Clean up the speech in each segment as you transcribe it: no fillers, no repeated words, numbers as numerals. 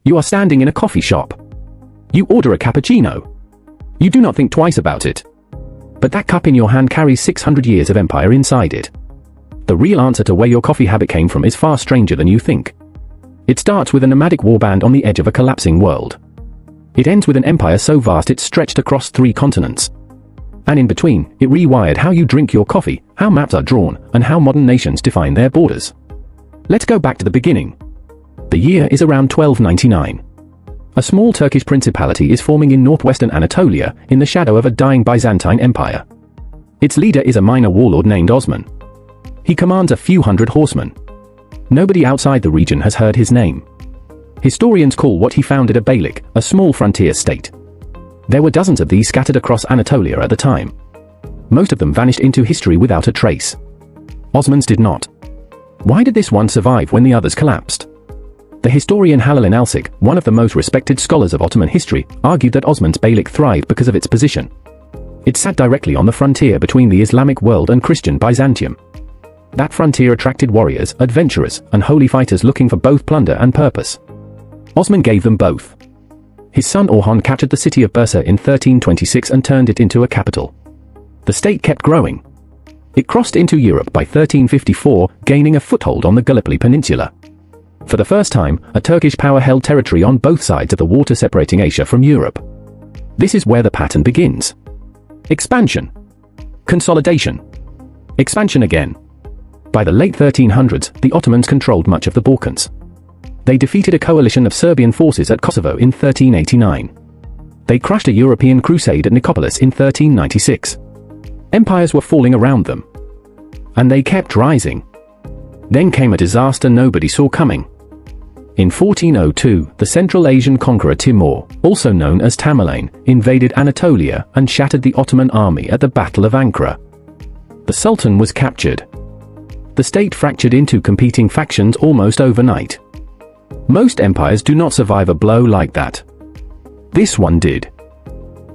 You are standing in a coffee shop. You order a cappuccino. You do not think twice about it. But that cup in your hand carries 600 years of empire inside it. The real answer to where your coffee habit came from is far stranger than you think. It starts with a nomadic warband on the edge of a collapsing world. It ends with an empire so vast it stretched across 3 continents. And in between, it rewired how you drink your coffee, how maps are drawn, and how modern nations define their borders. Let's go back to the beginning. The year is around 1299. A small Turkish principality is forming in northwestern Anatolia, in the shadow of a dying Byzantine empire. Its leader is a minor warlord named Osman. He commands a few hundred horsemen. Nobody outside the region has heard his name. Historians call what he founded a beylik, a small frontier state. There were dozens of these scattered across Anatolia at the time. Most of them vanished into history without a trace. Osman's did not. Why did this one survive when the others collapsed? The historian Halil Elsik, one of the most respected scholars of Ottoman history, argued that Osman's beylik thrived because of its position. It sat directly on the frontier between the Islamic world and Christian Byzantium. That frontier attracted warriors, adventurers, and holy fighters looking for both plunder and purpose. Osman gave them both. His son Orhan captured the city of Bursa in 1326 and turned it into a capital. The state kept growing. It crossed into Europe by 1354, gaining a foothold on the Gallipoli Peninsula. For the first time, a Turkish power held territory on both sides of the water separating Asia from Europe. This is where the pattern begins. Expansion. Consolidation. Expansion again. By the late 1300s, the Ottomans controlled much of the Balkans. They defeated a coalition of Serbian forces at Kosovo in 1389. They crushed a European crusade at Nicopolis in 1396. Empires were falling around them. And they kept rising. Then came a disaster nobody saw coming. In 1402, the Central Asian conqueror Timur, also known as Tamerlane, invaded Anatolia and shattered the Ottoman army at the Battle of Ankara. The Sultan was captured. The state fractured into competing factions almost overnight. Most empires do not survive a blow like that. This one did.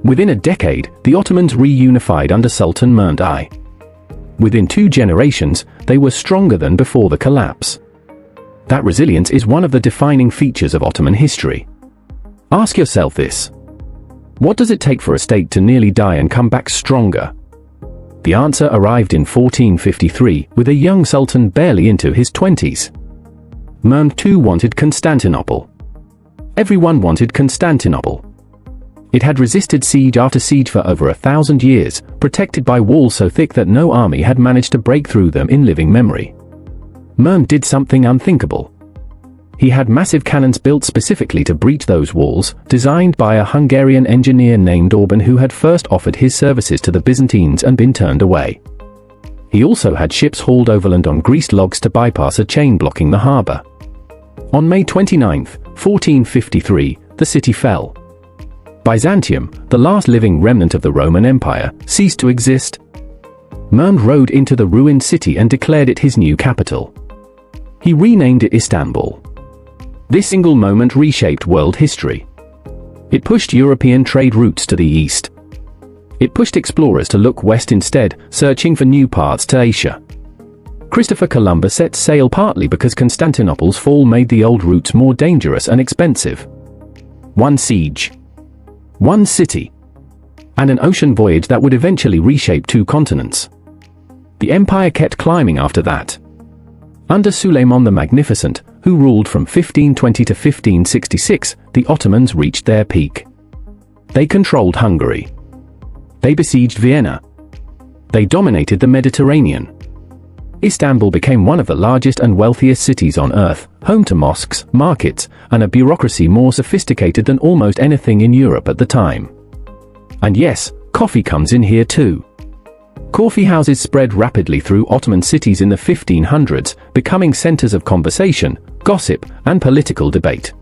Within a decade, the Ottomans reunified under Sultan Mehmed I. Within 2 generations, they were stronger than before the collapse. That resilience is one of the defining features of Ottoman history. Ask yourself this. What does it take for a state to nearly die and come back stronger? The answer arrived in 1453, with a young sultan barely into his 20s. Mehmed II wanted Constantinople. Everyone wanted Constantinople. It had resisted siege after siege for over 1,000 years, protected by walls so thick that no army had managed to break through them in living memory. Mehmed did something unthinkable. He had massive cannons built specifically to breach those walls, designed by a Hungarian engineer named Orban who had first offered his services to the Byzantines and been turned away. He also had ships hauled overland on greased logs to bypass a chain blocking the harbor. On May 29, 1453, the city fell. Byzantium, the last living remnant of the Roman Empire, ceased to exist. Mehmed rode into the ruined city and declared it his new capital. He renamed it Istanbul. This single moment reshaped world history. It pushed European trade routes to the east. It pushed explorers to look west instead, searching for new paths to Asia. Christopher Columbus set sail partly because Constantinople's fall made the old routes more dangerous and expensive. One siege. One city. And an ocean voyage that would eventually reshape 2 continents. The empire kept climbing after that. Under Suleiman the Magnificent, who ruled from 1520 to 1566, the Ottomans reached their peak. They controlled Hungary. They besieged Vienna. They dominated the Mediterranean. Istanbul became one of the largest and wealthiest cities on earth, home to mosques, markets, and a bureaucracy more sophisticated than almost anything in Europe at the time. And yes, coffee comes in here too. Coffeehouses spread rapidly through Ottoman cities in the 1500s, becoming centers of conversation, gossip, and political debate.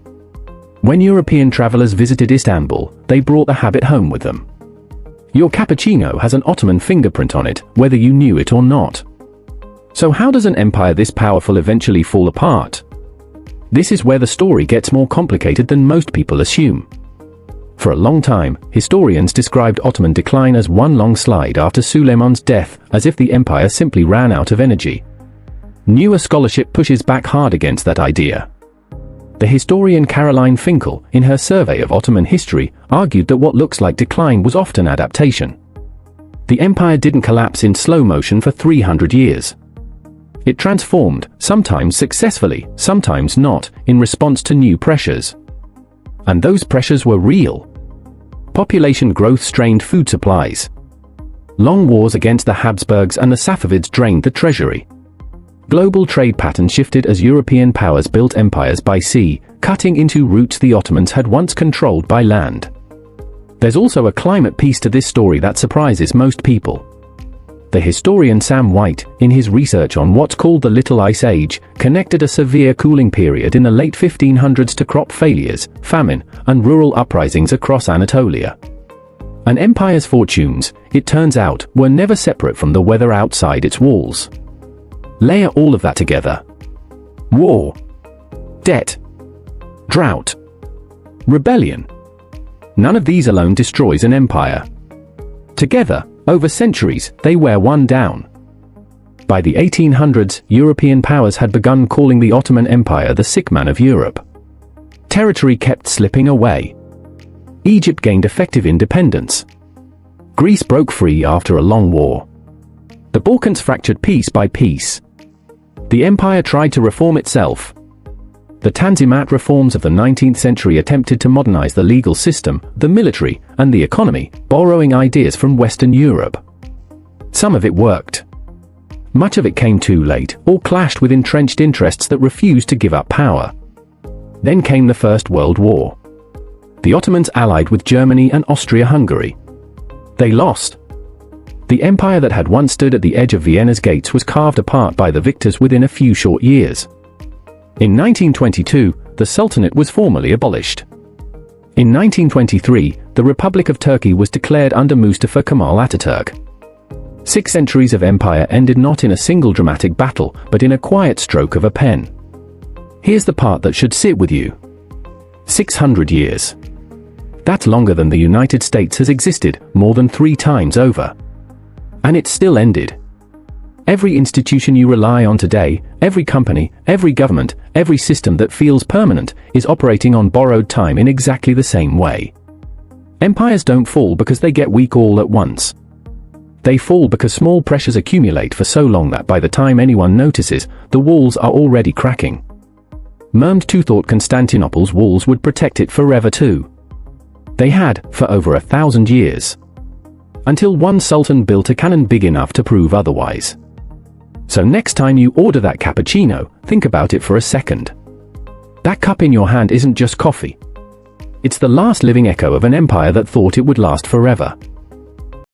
When European travelers visited Istanbul, they brought the habit home with them. Your cappuccino has an Ottoman fingerprint on it, whether you knew it or not. So how does an empire this powerful eventually fall apart? This is where the story gets more complicated than most people assume. For a long time, historians described Ottoman decline as one long slide after Suleiman's death, as if the empire simply ran out of energy. Newer scholarship pushes back hard against that idea. The historian Caroline Finkel, in her survey of Ottoman history, argued that what looks like decline was often adaptation. The empire didn't collapse in slow motion for 300 years. It transformed, sometimes successfully, sometimes not, in response to new pressures. And those pressures were real. Population growth strained food supplies. Long wars against the Habsburgs and the Safavids drained the treasury. Global trade patterns shifted as European powers built empires by sea, cutting into routes the Ottomans had once controlled by land. There's also a climate piece to this story that surprises most people. The historian Sam White, in his research on what's called the Little Ice Age, connected a severe cooling period in the late 1500s to crop failures, famine, and rural uprisings across Anatolia. An empire's fortunes, it turns out, were never separate from the weather outside its walls. Layer all of that together. War, debt, drought, rebellion. None of these alone destroys an empire. Together, over centuries, they wear one down. By the 1800s, European powers had begun calling the Ottoman Empire the sick man of Europe. Territory kept slipping away. Egypt gained effective independence. Greece broke free after a long war. The Balkans fractured piece by piece. The empire tried to reform itself. The Tanzimat reforms of the 19th century attempted to modernize the legal system, the military, and the economy, borrowing ideas from Western Europe. Some of it worked. Much of it came too late, or clashed with entrenched interests that refused to give up power. Then came the First World War. The Ottomans allied with Germany and Austria-Hungary. They lost. The empire that had once stood at the edge of Vienna's gates was carved apart by the victors within a few short years. In 1922, the Sultanate was formally abolished. In 1923, the Republic of Turkey was declared under Mustafa Kemal Ataturk. 6 centuries of empire ended not in a single dramatic battle, but in a quiet stroke of a pen. Here's the part that should sit with you. 600 years. That's longer than the United States has existed, more than 3 times over. And it still ended. Every institution you rely on today, every company, every government, every system that feels permanent, is operating on borrowed time in exactly the same way. Empires don't fall because they get weak all at once. They fall because small pressures accumulate for so long that by the time anyone notices, the walls are already cracking. Mehmed II thought Constantinople's walls would protect it forever too. They had, for over 1,000 years. Until one sultan built a cannon big enough to prove otherwise. So next time you order that cappuccino, think about it for a second. That cup in your hand isn't just coffee. It's the last living echo of an empire that thought it would last forever.